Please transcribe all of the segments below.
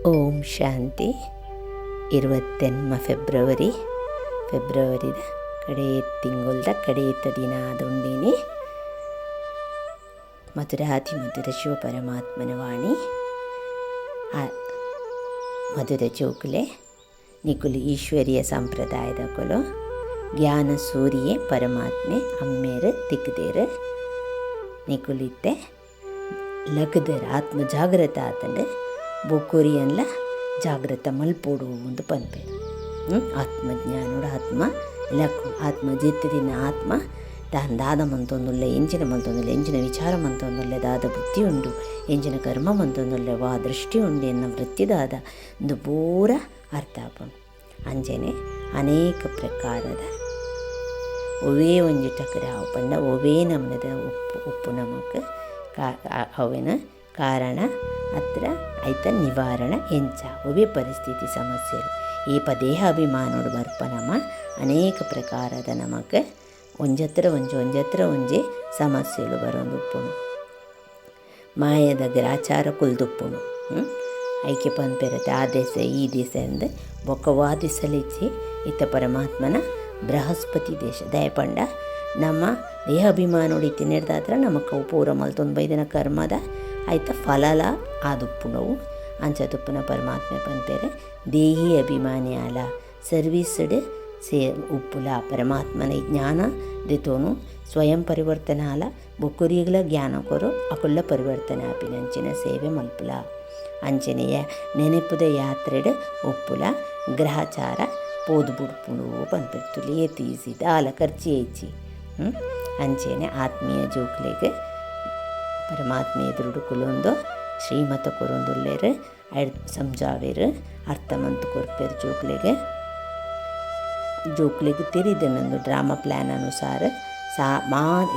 ಓಂ ಶಾಂತಿ. 28 ಫೆಬ್ರವರಿದ ಕಡೇ ತಿಂಗಳದ ಕಡೇತ ದಿನ ಆದುಂಡಿನಿ. ಮಧುರಾತಿ ಮಧುರ ಶಿವ ಪರಮಾತ್ಮನ ವಾಣಿ ಮಧುರ ಚೌಕಲೆ ನಿಕುಲು ಈಶ್ವರೀಯ ಸಂಪ್ರದಾಯದಕುಲು ಜ್ಞಾನ ಸೂರಿಯೇ ಪರಮಾತ್ಮೆ ಅಮ್ಮೇರು ತಿಕ್ಕದೇರು ನಿಕುಲಿತ್ತೆ ಲಗದರ ಆತ್ಮ ಜಾಗ್ರತ ಆತಂಡು ಬೊಕ್ಕುರಿಯನ್ಲ ಜಾಗ್ರತ ಮಲ್ಪೋಡು ಒಂದು ಪನ್ಪೇರು. ಆತ್ಮಜ್ಞಾನೋಡ ಆತ್ಮ ಲಕ್ಕು ಆತ್ಮ ಜಿತ್ತದಿನ ಆತ್ಮ ತಾನು ದಾದ ಮಂತೊಂದುಲ್ಲೆ ಎಂಚಿನ ಮಂತೊಂದುಲ್ಲೆ ಎಂಚಿನ ವಿಚಾರ ಮಂತೊಂದುಲ್ಲೆ ದಾದ ಬುದ್ಧಿ ಉಂಡು ಎಂಚಿನ ಕರ್ಮ ಮಂತೊಂದುಲ್ಲೆ ವಾ ದೃಷ್ಟಿ ಉಂಡು ಎನ್ನ ವೃತ್ತಿದಾದ ಒಂದು ಪೂರ ಅರ್ಥ ಆಪುಂಡು. ಅಂಜನೆ ಅನೇಕ ಪ್ರಕಾರದ ಒವೇ ಒಂಜಿ ಟಕರ ಅವು ಪಂಡ ಒವೇ ನಮನದ ಉಪ್ಪು ನಮಕ್ ಅವಿನ ಕಾರಣ ಹತ್ರ ಐತ ನಿವಾರಣ ಎಂಚ ಒವೇ ಪರಿಸ್ಥಿತಿ ಸಮಸ್ಯೆಗಳು ಈ ದೇಹ ಅಭಿಮಾನೋಡು ಬರ್ಪನಮ ಅನೇಕ ಪ್ರಕಾರದ ನಮಕ್ ಒಂಜತ್ರ ಒಂಜಿ ಸಮಸ್ಯೆಗಳು ಬರೋದು ಉಪ್ಪುಣು. ಮಾಯದ ಗ್ರಾಚಾರ ಕುಲ್ದುಪ್ಪುಣು ಐಕ್ಯ ಪಂಪೆರತೆ ಆ ದೇಶ ಈ ದೇಶ ಅಂದು ಬೊಕ್ಕ ವಾದಿಸಲಿಚ್ಚಿ ಇತ್ತ ಪರಮಾತ್ಮನ ಬೃಹಸ್ಪತಿ ದೇಶ ದಯಪಂಡ ನಮ್ಮ ದೇಹಾಭಿಮಾನೋಡು ಇತ್ತಿ ನಡೆದಾದ್ರೆ ನಮಕ್ ಪೂರ ಮಲ್ತೊಂದು ಬೈದಿನ ಕರ್ಮದ ಆಯ್ತ ಫಲಲ ಆದುಪ್ಪುಣವು ಅಂಚದುಪ್ಪುನ ಪರಮಾತ್ಮೆ ಪಂಪೇರೆ ದೇಹಿ ಅಭಿಮಾನಿ ಆಲ ಸರ್ವೀಸ್ಡ್ ಸೇ ಉಪ್ಪುಲ ಪರಮಾತ್ಮನ ಜ್ಞಾನ ದಿತೋನು ಸ್ವಯಂ ಪರಿವರ್ತನೆ ಆಲ ಬೊಕ್ಕುರಿಗಳ ಜ್ಞಾನ ಕೊರು ಅಕುಲ್ಲ ಪರಿವರ್ತನೆ ಆಪಿನಂಚಿನ ಸೇವೆ ಮಲ್ಪುಲ ಅಂಚನೆಯ ನೆನಪುದ ಯಾತ್ರೆಡ್ ಉಪ್ಪುಲ ಗ್ರಹಚಾರ ಪೋದು ಬುಡ್ಪುಣು ಪಂಪಿರ್ತುಲಿ ತೀಸಿದ ಆಲ ಖರ್ಚಿ ಹೆಚ್ಚಿ ಅಂಚೆನೆ ಆತ್ಮೀಯ ಜೋಕ್ಲೆಗೆ ಪರಮಾತ್ಮೆ ಎದುರುಡು ಕುಲೊಂದು ಶ್ರೀಮತ ಕೊರೊಂದುಲ್ಲೇರು ಸಮಜಾವೇರು ಅರ್ಥಮಂತು ಕೊರ್ಪೇರು ಜೋಕ್ಲೆಗೆ ತಿರಿದನೊಂದು ಡ್ರಾಮಾ ಪ್ಲ್ಯಾನ್ ಅನುಸಾರ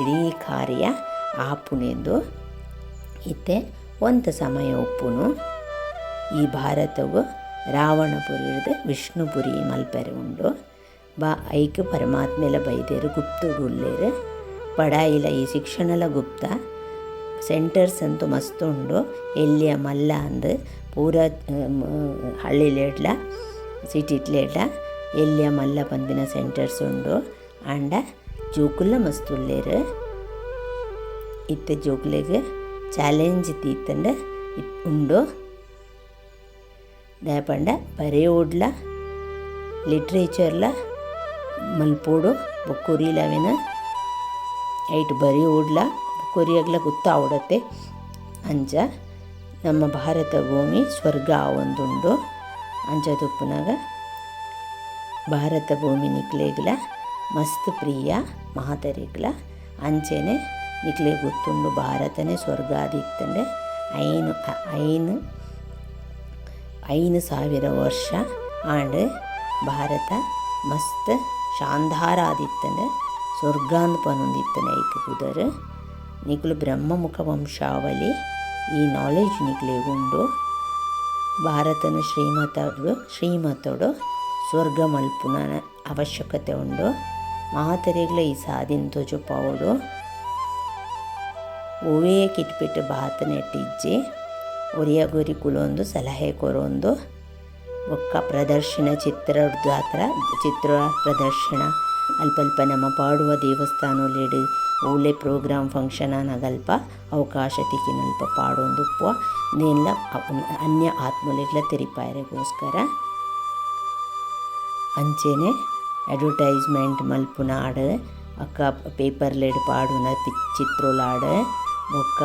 ಇಡೀ ಕಾರ್ಯ ಆಪುನೆಂದು ಇತ್ತೆ ಒಂತ ಸಮಯ ಉಪ್ಪುನು ಈ ಭಾರತವು ರಾವಣಪುರಿ ಹಿಡಿದು ವಿಷ್ಣುಪುರಿ ಮಲ್ಪೆರೆ ಉಂಡು ಐಕ್ ಪರಮಾತ್ಮೆಲ ಬೈದೇರು ಗುಪ್ತುಡು ಉಳ್ಳೇರು ಪಡಾಯಿಲ ಈ ಶಿಕ್ಷಣಲ ಗುಪ್ತ ಸೆಂಟರ್ಸ್ ಅಂತೂ ಮಸ್ತ್ ಉಂಡು. ಎಲ್ಲಿಯ ಮಲ್ಲ ಅಂದು ಪೂರ ಹಳ್ಳಿಲೇಡ್ಲ ಸಿಟಿಟ್ಲೇಡ್ಲ ಎಲ್ಲಿಯ ಮಲ್ಲ ಪಂಪಿನ ಸೆಂಟರ್ಸ್ ಉಂಡು. ಆಂಡ ಜೋಕುಲ್ಲ ಮಸ್ತ್ ಉಳ್ಳೇರು ಇತ್ತೆ ಜೋಕ್ಲೆಗೆ ಚಾಲೆಂಜ್ ತೀತಂಡ ಉಂಡು. ದಯಪಂಡ ಬರೆಯೋಡ್ಲ ಲಿಟ್ರೇಚರ್ಲ ಮಲ್ಪೋಡು ಬೊಕ್ಕುರಿಲವಿನ ಐಟ್ ಬರೆಯೋಡ್ಲ ಕೊರಿಯಗ್ಲ ಗೊತ್ತಾವಡತ್ತೆ ಅಂಚ ನಮ್ಮ ಭಾರತ ಭೂಮಿ ಸ್ವರ್ಗ ಒಂದುಂಡು. ಅಂಚದುಪ್ಪುನಾಗ ಭಾರತ ಭೂಮಿ ನಿಕ್ಲೆಗ್ಲ ಮಸ್ತ್ ಪ್ರಿಯ ಮಹತರಿಗ್ಲ ಅಂಚೆನೆ ನಿಕ್ಲೆ ಗೊತ್ತುಂಡು ಭಾರತನೇ ಸ್ವರ್ಗ ಆದಿತ್ತಂಡೆ 5,000 ವರ್ಷ ಆಂಡ್ ಭಾರತ ಮಸ್ತ್ ಶಾಂಧಾರ ಆದಿತ್ತಂಡೆ ಸ್ವರ್ಗ ಅಂದ್ ಪನೊಂದಿತ್ತನೆ ಐಕ್ ಕುದರ್ ನಿಕ್ಲು ಬ್ರಹ್ಮಮುಖ ವಂಶಾವಳಿ ಈ ನಾಲೆಜ್ ನಿಕ್ಲೆ ಉಂಡು. ಭಾರತನ ಶ್ರೀಮತೋಡು ಸ್ವರ್ಗ ಮಲ್ಪುನ ಅವಶ್ಯಕತೆ ಉಂಡು. ಮಾತರಿಗ್ಲ ಈ ಸಾಧಿನ ತೊಜುಪಾವಡು ಒವೇ ಕಿಟ್ಪಿಟ್ಟು ಭಾತ ನೆಟ್ಟಿಜ್ಜಿ ಒರಿಯಗೊರಿ ಕುಲೊಂದು ಸಲಹೆ ಕೊರೊಂದು ಒಕ್ಕ ಪ್ರದರ್ಶನ ಚಿತ್ರ ಪ್ರದರ್ಶನ ಅಲ್ಪ ನಮ್ಮ ಪಾಡುವ ದೇವಸ್ಥಾನಲೇಡು ಓಲೆ ಪ್ರೋಗ್ರಾಮ್ ಫಂಕ್ಷನ್ ನಗಲ್ಪ ಅವಕಾಶ ತಿಕ್ಕಿನಲ್ಪ ಪಾಡೊಂದುಪ್ಪುವ ನೆಲ್ಲ ಅನ್ಯ ಆತ್ಮಲೆಗ್ಲ ತೆರಿಪಾಯರೆಗೋಸ್ಕರ ಅಂಚೆನೆ ಅಡ್ವರ್ಟೈಸ್ಮೆಂಟ್ ಮಲ್ಪುನ ಆಡು ಅಕ್ಕ ಪೇಪರ್ಲೆಡ್ ಪಾಡುನ ಚಿತ್ರೋಲಾಡು ಒಕ್ಕ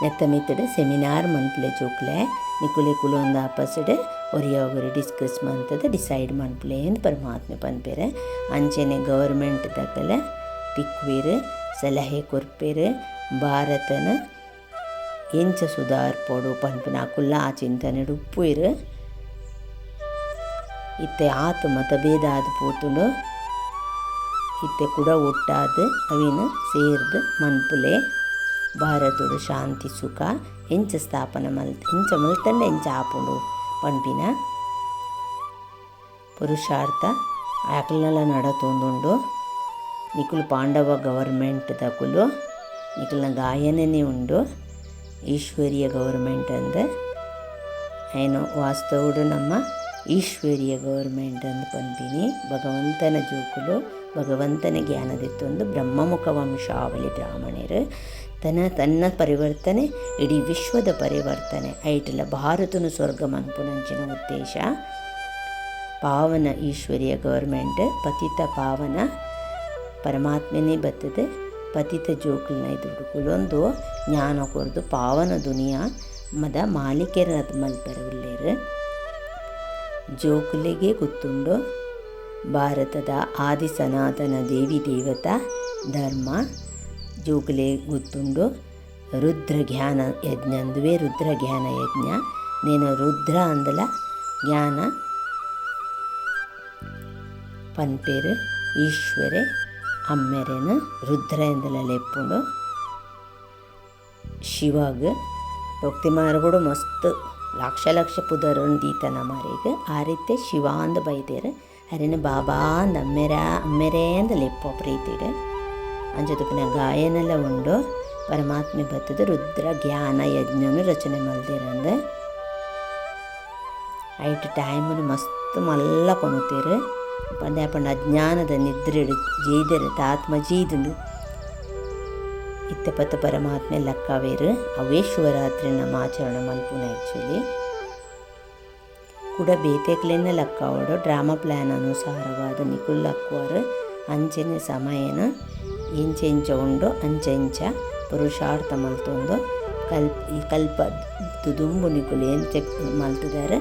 ನೆತ್ತ ಮಿತ್ತಡು ಸೆಮಿನಾರ್ ಮನ್ಪುಲೆ ಜೋಕ್ಲೆ ನಿಕುಲೆ ಕುಲೊಂದು ಆಪಸ್ಡ್ ಒರಿಯಾಗೊರಿ ಡಿಸ್ಕಸ್ ಮಂತದ ಡಿಸೈಡ್ ಮನ್ಪುಲೆ ಎಂದು ಪರಮಾತ್ಮೆ ಪನ್ಪೇರೆ. ಅಂಚೆನೆ ಗೌರ್ಮೆಂಟ್ ದಕ್ಕಲ ತಿಕ್ವೇರು ಸಲಹೆ ಕೊರ್ಪೇರು ಭಾರತನ ಎಂಚ ಸುಧಾರ್ಪೋಡು ಪನ್ಪುನ ಅಕುಲ್ಲ ಆ ಚಿಂತನೆಡು ಉಪ್ಪುಯಿರು ಇತ್ತೆ ಆತು ಮತಭೇದ ಆದು ಪೋತುಂಡು ಇತ್ತೆ ಕೂಡ ಒಟ್ಟಾದು ಅವಿನ ಸೇರ್ದು ಮನ್ಪುಲೆ ಭಾರತಡು ಶಾಂತಿ ಸುಖ ಎಂಚ ಸ್ಥಾಪನ ಎಂಚ ಮಲ್ತಂಡ ಎಂಚ ಆಪುಂಡು ಪನ್ಪಿನ ಪುರುಷಾರ್ಥ ಆಕಲ್ನೆಲ್ಲ ನಡತೊಂದುಂಡು. ನಿಕುಲು ಪಾಂಡವ ಗವರ್ಮೆಂಟ್ ದಕುಲು ನಿಕಲ್ನ ಗಾಯನನೇ ಉಂಡು. ಈಶ್ವರೀಯ ಗೌರ್ಮೆಂಟ್ ಅಂದ ಏನು ವಾಸ್ತವುಡು ನಮ್ಮ ಈಶ್ವರೀಯ ಗೌರ್ಮೆಂಟ್ ಅಂದು ಪನ್ಪಿನಿ. ಭಗವಂತನ ಜೋಕುಲು ಭಗವಂತನ ಜ್ಞಾನದಿತ್ತೊಂದು ಬ್ರಹ್ಮಮುಖ ವಂಶಾವಳಿ ಬ್ರಾಹ್ಮಣರು ತನ್ನ ಪರಿವರ್ತನೆ ಇಡೀ ವಿಶ್ವದ ಪರಿವರ್ತನೆ ಐಟಲ ಭಾರತನು ಸ್ವರ್ಗ ಮನ್ಪುನಂಚಿನ ಉದ್ದೇಶ. ಪಾವನ ಈಶ್ವರೀಯ ಗೌರ್ಮೆಂಟ್ ಪತಿತ ಪಾವನ ಪರಮಾತ್ಮನೇ ಬರ್ತದೆ. ಪತಿತ ಜೋಕುಲ್ನ ಇದುಡುಕುಲೊಂದು ಜ್ಞಾನ ಕೊರ್ದು ಪಾವನ ದುನಿಯಾ ಮದ ಮಾಲಿಕೆರ ಮಲ್ಪರ ಉಳ್ಳೇರು. ಜೋಕುಲಿಗೆ ಗೊತ್ತುಂಡು ಭಾರತದ ಆದಿ ಸನಾತನ ದೇವಿ ದೇವತಾ ಧರ್ಮ. ಜೋಕುಲೆ ಗೊತ್ತುಂಡು ರುದ್ರ ಜ್ಞಾನ ಯಜ್ಞ ಅಂದುವೆ ರುದ್ರ ಜ್ಞಾನ ಯಜ್ಞ. నేను ರುದ್ರ ಅಂದಲ ಜ್ಞಾನ ಪನ್ಪೇರು ಈಶ್ವರೆ ಅಮ್ಮೆರೆನು ರುದ್ರ ಎಂದಲ ಲೆಪ್ಪುಂಡು. ಶಿವಾಗ ಭಕ್ತಿಮಾರು ಕೂಡ ಮಸ್ತ್ ಲಕ್ಷ ಲಕ್ಷ ಪುದರನ್ನು ದೀತನ ಮಾರಿಗೆ ಆ ರೀತಿ ಶಿವ ಅಂದು ಬೈದೇರು. ಅರೇನು ಬಾಬಾ ಅಂದ ಅಮ್ಮೆರೇ ಅಂದ ಲೆಪ್ಪು ಪ್ರೀತಿಡು ಅಂಜದಪ್ಪಿನ ಗಾಯನೆಲ್ಲ ಉಂಡು. ಪರಮಾತ್ಮೆ ಬತ್ತದ ರುದ್ರ ಜ್ಞಾನ ಯಜ್ಞನು ರಚನೆ ಮಲ್ದಿರಂದ ಐಟ್ ಟೈಮನ್ನು ಮಸ್ತ್ ಮಲ್ಲ ಕೊಣುತ್ತೀರು. ಪಂಡ ಅಜ್ಞಾನದ ನಿದ್ರೆಡು ಜೈದರು ತಾತ್ಮ ಜೀದುಂಡು ಇತ್ತಪತ್ತ ಪರಮಾತ್ಮೆ ಲಕ್ಕವೇರು. ಅವೇ ಶಿವರಾತ್ರಿ ನಮ್ಮ ಆಚರಣೆ ಮಲ್ಪುನ ಆ್ಯಕ್ಚುಲಿ ಕೂಡ ಬೇತೆಕ್ಲೆನ್ನ ಲಕ್ಕವಡು ಡ್ರಾಮಾ ಪ್ಲ್ಯಾನ್ ಅನುಸಾರವಾದ ನಿಕುಲ್ ಲಕ್ಕುವರು ಅಂಚೆನೆ ಸಮಯನ ಎಂಚೆಂಚ ಉಂಡು ಅಂಚೆಂಚ ಪುರುಷಾರ್ಥ ಮಲ್ತೊಂದು ಕಲ್ಪ ದುದುಂಬು ನಿಕುಲು ಎಂಚೆ ಮಲ್ತಿದ್ದಾರೆ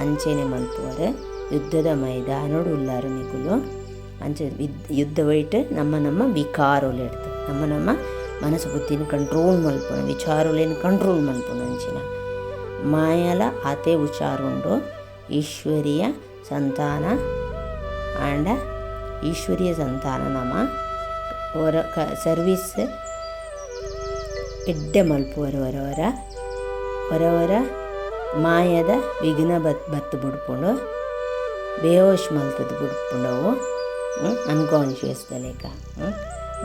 ಅಂಚೆನೆ ಮಲ್ಪುವರು. ಯುದ್ಧದ ಮೈದಾನೋಡು ಉಲ್ಲಾರು ನಿಕುಲು ಅಂಚೆ ಯುದ್ಧ ವೈಟ್ ನಮ್ಮ ವಿಕಾರೋಲು ಎಡ್ತು ನಮ್ಮ ಮನಸ್ಸು ಬುದ್ಧಿನ ಕಂಟ್ರೋಲ್ ಮಲ್ಪುಣ ವಿಚಾರಲೇನು ಕಂಟ್ರೋಲ್ ಮಲ್ಪುಣ ಅಂಚಿನ ಮಾಯಲ ಅತೆ ಹುಷಾರುಂಡು. ಈಶ್ವರೀಯ ಸಂತಾನ ಆಂಡ ಈಶ್ವರೀಯ ಸಂತಾನ ನಮ್ಮ ಸರ್ವೀಸ್ ಎಡ್ಡೆ ಮಲ್ಪುವರು ಹೊರವರ ಮಾಯದ ವಿಘ್ನ ಬತ್ತು ಬಿಡ್ಕೊಂಡು ಬೇಹೋಶ್ ಮಲ್ತದ್ದು ಬಿಡ್ಕೊಂಡವು ಅನ್ಕಾನ್ಷಿಯಸ್ದ ಲೆಕ್ಕ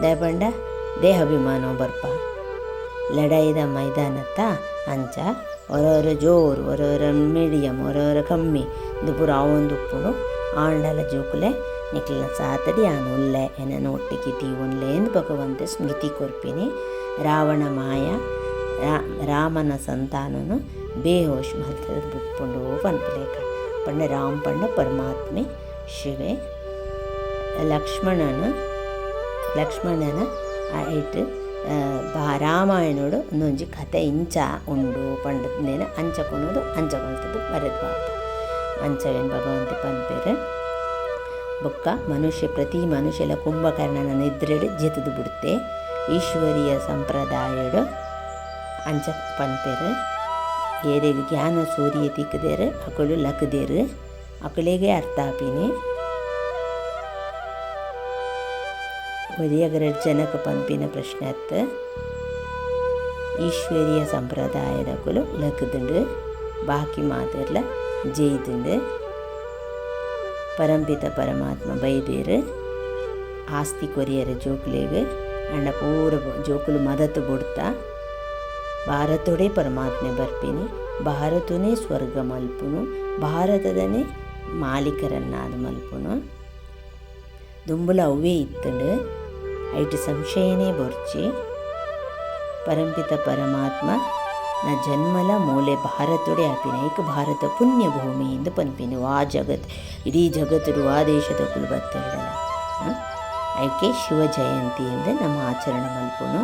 ದಯಪಂಡ ದೇಹಾಭಿಮಾನ ಬರ್ಪ ಲಡಾಯಿದ ಮೈದಾನತ್ತ ಅಂಚ ಹೊರವರ ಜೋರು ಹೊರವರ ಮೀಡಿಯಮ್ ಹೊರವರ ಕಮ್ಮಿ ಇದು ಪೂರ ಅವೊಂದು ಉಪ್ಪುಡು ಆಂಡಲ ಜೋಕುಲೆ ನಿಕ್ಲಿನ ಸಾತಡಿ ಆನು ಉಲ್ಲೆ ಏನನ್ನು ಒಟ್ಟಿಗೆ ತೀವೊನ್ಲೆ ಎಂದು ಭಗವಂತ ಸ್ಮೃತಿ ಕೊರ್ಪಿನಿ. ರಾವಣ ಮಾಯ ರಾಮನ ಸಂತಾನನು ಬೇಹೋಶ್ ಮಲ್ತದ ಬಿಟ್ಕೊಂಡು ಪನ್ಪಲೇಕ ಪಂಡ ರಾಮ ಪಂಡ ಪರಮಾತ್ಮೆ ಶಿವೆ ಲಕ್ಷ್ಮಣನ ಐಟ್ ರಾಮಾಯಣೋಡು ಒಂದೊಂಜಿ ಕತೆ ಇಂಚ ಉಂಡು ಪಂಡದೇನು ಅಂಚಕೊನೋದು ಅಂಚಕೊಳ್ತದ್ದು ಬರೆದ್ಬಾರ್ದು ಅಂಚವೇನು ಭಗವಂತ ಪನ್ಪೇರು. ಬೊಕ್ಕ ಪ್ರತಿ ಮನುಷ್ಯಲ ಕುಂಭಕರ್ಣನ ನಿದ್ರೆಡು ಜೆತದು ಬಿಡುತ್ತೆ ಈಶ್ವರೀಯ ಸಂಪ್ರದಾಯಡು ಅಂಚ ಪನ್ಪೇರು. ಏರೇಲಿ ಜ್ಞಾನ ಸೂರ್ಯ ತಿಕ್ಕದೇರು ಅಕಳು ಲಕ್ಕದೇರು ಅಕಳಿಗೆ ಅರ್ಥ ಆಪಿನಿ. ಒರಿಯಗರಡ್ ಜನಕ ಪಂಪಿನ ಪ್ರಶ್ನೆ ಅತ್ತ ಈಶ್ವರೀಯ ಸಂಪ್ರದಾಯದ ಕುಲು ಲಕ್ಕದುಂಡು ಬಾಕಿ ಮಾತೆರ್ಲ ಜೈದುಂಡು. ಪರಂಪಿತ ಪರಮಾತ್ಮ ಬೈದೇರು ಆಸ್ತಿ ಕೊರಿಯರ ಜೋಕುಲೆಗೆ ಅಣ್ಣ ಪೂರ ಜೋಕುಲು ಮದತ್ತು ಬಿಡ್ತಾ ಭಾರತೋಡೆ ಪರಮಾತ್ಮೆ ಬರ್ಪಿನಿ. ಭಾರತನೇ ಸ್ವರ್ಗ ಮಲ್ಪುನು ಭಾರತದನೇ ಮಾಲೀಕರನ್ನಾದ ಮಲ್ಪುನು ದುಂಬುಲ ಅವೇ ಇತ್ತಂಡು ಐಟು ಸಂಶಯನೇ ಬೊರ್ಚಿ ಪರಂಪಿತ ಪರಮಾತ್ಮ ನ ಜನ್ಮಲ ಮೂಲೆ ಭಾರತೋಡೆ ಆಪಿನ ಏಕ ಭಾರತ ಪುಣ್ಯ ಭೂಮಿ ಎಂದು ಪನ್ಪಿನಿ. ಇಡೀ ಜಗತ್ತುಡು ಆ ದೇಶದ ಕುಲು ಬತ್ತಿರಲ್ಲ ಐಕೆ ಶಿವ ಜಯಂತಿ ಎಂದು ನಮ್ಮ ಆಚರಣೆ ಮಲ್ಪುನು.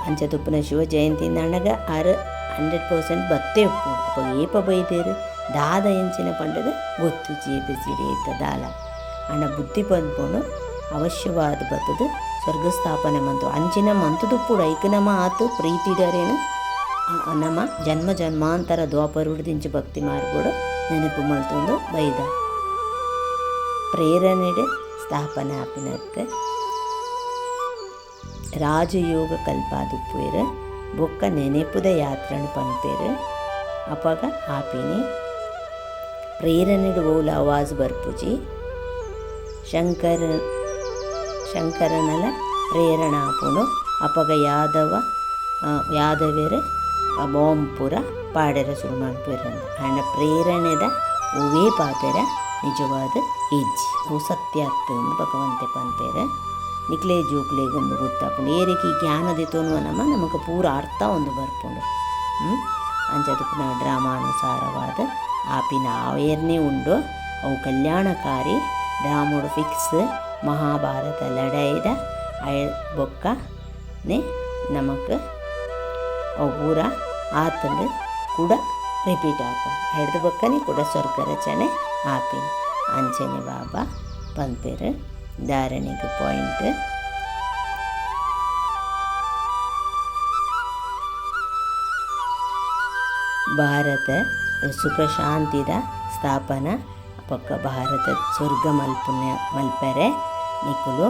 ಅಂಚ ತುಪ್ಪನ ಶಿವ ಜಯಂತಿಯಿಂದ ಅಣ್ಣಗ 100% ಬತ್ತೇ ಉಪ್ಪು ಅಪ್ಪ ಏಪ ಬೈದೇರು ದಾದ ಎಂಚಿನ ಪಂಡದ ಗೊತ್ತು ಜೇಬೆ ಸಿಡಿ ಇತ್ತ ದಾಲ ಅಣ್ಣ ಬುದ್ಧಿ ಪಂದ್ಕೊಂಡು ಅವಶ್ಯವಾದ ಬತ್ತದು ಸ್ವರ್ಗಸ್ಥಾಪನೆ ಮಂತು ಅಂಚಿನ ಮಂತುದು ಕೂಡ ಐಕ ನಮ್ಮ ಆತು ಪ್ರೀತಿಡರೇನು ನಮ್ಮ ಜನ್ಮಾಂತರ ದ್ವಾಪರುಡ್ದಿಂಚು ಭಕ್ತಿ ಮಾರ್ಗೋಡು ನೆನಪು ಮಲ್ತೊಂದು ಬೈದ ಪ್ರೇರಣೆಡೆ ಸ್ಥಾಪನೆ ಆಪಿನಕ್ಕೆ ರಾಜಯೋಗ ಕಲ್ಪಾದುಪ್ಪೇರು ಬೊಕ್ಕ ನೆನೆಪುದ ಯಾತ್ರಣ ಪನ್ಪೇರು ಅಪಗ ಆಪಿನಿ ಪ್ರೇರಣೆಡು ಓಲ ಆವಾಜ್ ಬರ್ಪುಜಿ ಶಂಕರನಲ ಪ್ರೇರಣ ಆಪುಂಡು ಅಪಗ ಯಾದವೇರು ಬಾಂಬ್ ಪೂರ ಪಾಡೆರ ಶುರು ಮಾಡ್ಬೇರಂತ ಆಂಡ ಪ್ರೇರಣೆದ ಓವೇ ಪಾತೆರ ನಿಜವಾದ ಹೆಜ್ಜೆ ಅವು ಸತ್ಯ ಆಗ್ತದೆ ಭಗವಂತೆ ಪನ್ಪೇರ ನಿಕ್ಲೇ ಜೋಕ್ಲೇಗಂದು ಗೊತ್ತಾಪುಂಡು ಏರಿಕೆ ಈ ಜ್ಞಾನದೆ ತೋನುವ ನಮಗೆ ಪೂರ ಅರ್ಥ ಒಂದು ಬರ್ಪುಂಡು ಅಂಚದಕ್ಕೆ ಡ್ರಾಮಾನುಸಾರವಾದ ಆಪಿನ ಆವೇರ್ನೇ ಉಂಡು ಅವು ಕಲ್ಯಾಣಕಾರಿ ಡ್ರಾಮೋಡು ಫಿಕ್ಸ್ ಮಹಾಭಾರತ ಲಡಾಯಿದ ಬೊಕ್ಕನೆ ನಮಗೆ ಅವು ಪೂರ ಆತಂದು ಕೂಡ ರಿಪೀಟ್ ಆಪುಂಡು ಹಿಡ್ದು ಬೊಕ್ಕನೆ ಕೂಡ ಸ್ವರ್ಗ ರಚನೆ ಆಪಿನ ಅಂಚನೆ ಬಾಬಾ ಪನ್ಪೇರು ಧಾರಣೆಗೆ ಪಾಯಿಂಟ್ ಭಾರತ ಸುಖ ಶಾಂತಿದ ಸ್ಥಾಪನಾ ಪಕ್ಕ ಭಾರತ ಸ್ವರ್ಗ ಮಲ್ಪರೆ ನಿಕುಲು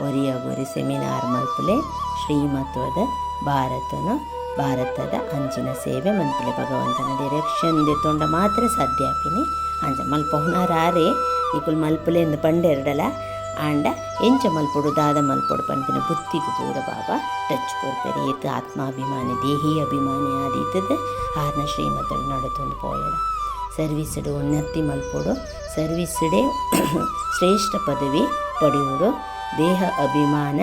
ಒರಿಯಗೊರಿ ಸೆಮಿನಾರ್ ಮಲ್ಪಲೆ ಶ್ರೀಮತ್ವದ ಭಾರತದ ಅಂಚಿನ ಸೇವೆ ಮಲ್ಪಲೆ ಭಗವಂತನ ಡೈರೆಕ್ಷನ್ ದೆತ್ತೊಂಡ ಮಾತ್ರ ಸಾಧ್ಯ ಆಪಿನಿ ಅಂಚ ಮಲ್ಪ ಹುನಾರೇ ನಿಕುಲು ಮಲ್ಪಲೆ ಎಂದು ಪಂಡೆರಡಲ ಆಂಡ ಎಂಚ ಮಲ್ಪೊಡು ದಾದ ಮಲ್ಪೊಡು ಪನ್ಪಿನ ಬುತ್ತಿಗೂ ಪೂರ ಬಾಬಾ ಟಚ್ ಕೊರ್ಪೆರಿ ಏತ ಆತ್ಮಾಭಿಮಾನಿ ದೇಹಿ ಅಭಿಮಾನಿ ಆದೀತದ ಆರ್ನ ಶ್ರೀಮತಡು ನಡತೊಂದು ಪೋಯಡ ಸರ್ವೀಸ್ಡು ಉನ್ನತಿ ಮಲ್ಪೊಡು ಸರ್ವೀಸ್ಡೇ ಶ್ರೇಷ್ಠ ಪದವಿ ಪಡೆಯುವುದು ದೇಹ ಅಭಿಮಾನ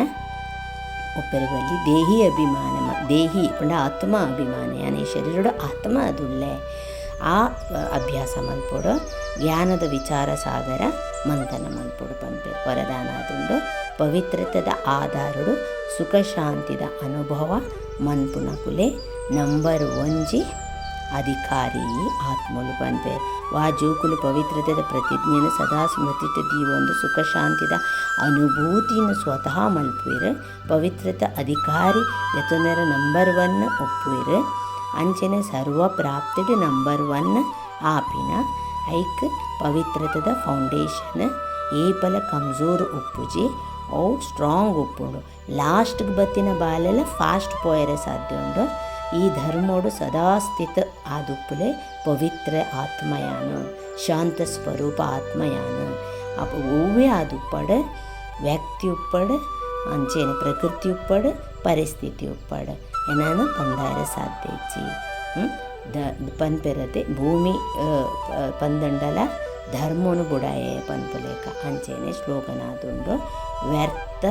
ಒಪ್ಪೆರಬಲ್ಲಿ ದೇಹಿ ಅಭಿಮಾನ ದೇಹಿ ಪಂಡ ಆತ್ಮ ಅಭಿಮಾನ ಯಾನೆ ಶರೀರಡು ಆತ್ಮ ಅದುಲ್ಲೆ ಆ ಅಭ್ಯಾಸ ಮಲ್ಪೊಡು ಜ್ಞಾನದ ವಿಚಾರ ಸಾಗರ ಮಂಥನ ಮಲ್ಪೊಡು ಪಂಪೇರು ವರದಾನ ಅದುಂಡು ಪವಿತ್ರತದ ಆಧಾರಡು ಸುಖ ಶಾಂತಿದ ಅನುಭವ ಮನ್ಪುನಕುಲೆ ನಂಬರ್ 1 ಅಧಿಕಾರಿ ಆತ್ಮಲು ಪನ್ಪೇರು ವಾ ಜೋಕುಲು ಪವಿತ್ರತೆದ ಪ್ರತಿಜ್ಞೆಯನ್ನು ಸದಾ ಸ್ಮೃತಿತ ದೀವೊಂದು ಸುಖ ಶಾಂತಿದ ಅನುಭೂತಿಯನ್ನು ಸ್ವತಃ ಮಲ್ಪುವೆರು ಪವಿತ್ರತ ಅಧಿಕಾರಿ ಎತ್ತೊಂದರ ನಂಬರ್ 1 ಒಪ್ಪುವೆರು ಅಂಚನೆ ಸರ್ವ ಪ್ರಾಪ್ತಿಡ್ ನಂಬರ್ 1 ಆಪಿನ ಐಕ್ ಪವಿತ್ರತದ ಫೌಂಡೇಶನ್ ಏಪಲ ಕಮ್ಜೋರ್ ಉಪ್ಪುಜಿ ಅವು ಸ್ಟ್ರಾಂಗ್ ಉಪ್ಪುಂಡು ಲಾಸ್ಟ್ಗೆ ಬತ್ತಿನ ಬಾಲೆಲ್ಲ ಫಾಸ್ಟ್ ಪೋಯರೆ ಸಾಧ್ಯ ಉಂಡು ಈ ಧರ್ಮೋಡು ಸದಾ ಸ್ಥಿತ ಆದುಪ್ಪುಲೆ ಪವಿತ್ರ ಆತ್ಮಯಾನು ಶಾಂತ ಸ್ವರೂಪ ಆತ್ಮಯಾನು ಅಪ್ಪ ಓವೇ ಆದುಪ್ಪಡು ವ್ಯಕ್ತಿ ಉಪ್ಪಡು ಅಂಚೆನೆ ಪ್ರಕೃತಿ ಉಪ್ಪಡು ಪರಿಸ್ಥಿತಿ ಉಪ್ಪಡು ಏನಾನು ಪಂದಾರ ಸಾಧ್ಯ ಇಜ್ಜಿ ಪನ್ಪೆರತೆ ಭೂಮಿ ಪಂದಂಡಲ ಧರ್ಮನು ಬುಡಾಯೆ ಪನ್ಪುಲೇಕ ಅಂಚೆನೆ ಶ್ಲೋಗನ ಆದುಂಡು ವ್ಯರ್ಥ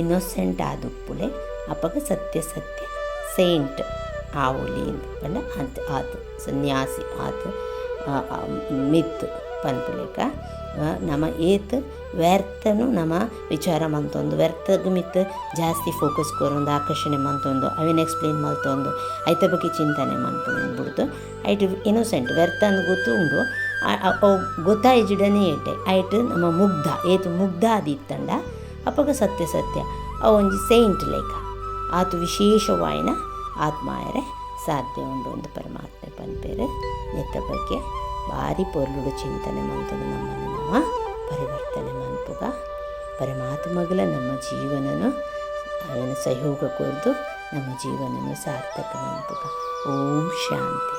ಇನ್ನೊಸೆಂಟ್ ಆದುಪ್ಪುಲೆ ಅಪ್ಪಗ ಸತ್ಯ ಸೇಂಟ್ ಆವುಲಿ ಪಂಡ ಅಂತ ಆತು ಸನ್ಯಾಸಿ ಆತು ಮಿತ್ ಪನ್ಪುಲೇಕ ನಮ ಏತ್ ವ್ಯರ್ಥನು ನಮ ವಿಚಾರ ಮಂತೊಂದು ವ್ಯರ್ಥಗ ಮಿತ್ ಜಾಸ್ತಿ ಫೋಕಸ್ ಕೊರೊಂದು ಆಕರ್ಷಣೆ ಮಂತೊಂದು ಅವೇನು ಎಕ್ಸ್ಪ್ಲೇನ್ ಮಲ್ತೊಂದು ಐತ ಬಗ್ಗೆ ಚಿಂತನೆ ಮನ್ಪುಂಡು ಬಿಡ್ದು ಐಟ್ ಇನ್ನೋಸೆಂಟ್ ವ್ಯರ್ಥ ಅಂದು ಗೊತ್ತುಂಡು ಗೊತ್ತಾಯಿಜಿಡನೇ ಏಟೆ ಐಟ್ ನಮ್ಮ ಮುಗ್ಧ ಏತು ಮುಗ್ಧ ಆದಿತ್ತಂಡ ಅಪ್ಪಗ ಸತ್ಯ ಒಂಜಿ ಸೈಂಟ್ ಲೇಖ ಆತು ವಿಶೇಷವಾಯಿನ ಆತ್ಮಾಯರೆ ಸಾಧ್ಯ ಉಂಡು ಒಂದು ಪರಮಾತ್ಮೆ ಪನ್ಪೇರು ನೆತ್ತ ಬಗ್ಗೆ ಭಾರಿ ಪೊರ್ಲುಡು ಚಿಂತನೆ ಮಂತನು ನಮ್ಮನ್ನು ಪರಿವರ್ತನೆ ಮನ್ಪುಗ ಪರಮಾತ್ಮಗಳ ನಮ್ಮ ಜೀವನನು ಅವನ ಸಹಯೋಗ ಕೊರ್ದು ನಮ್ಮ ಜೀವನನು ಸಾರ್ಥಕ ಮನ್ಪುಗ ಓಂ ಶಾಂತಿ.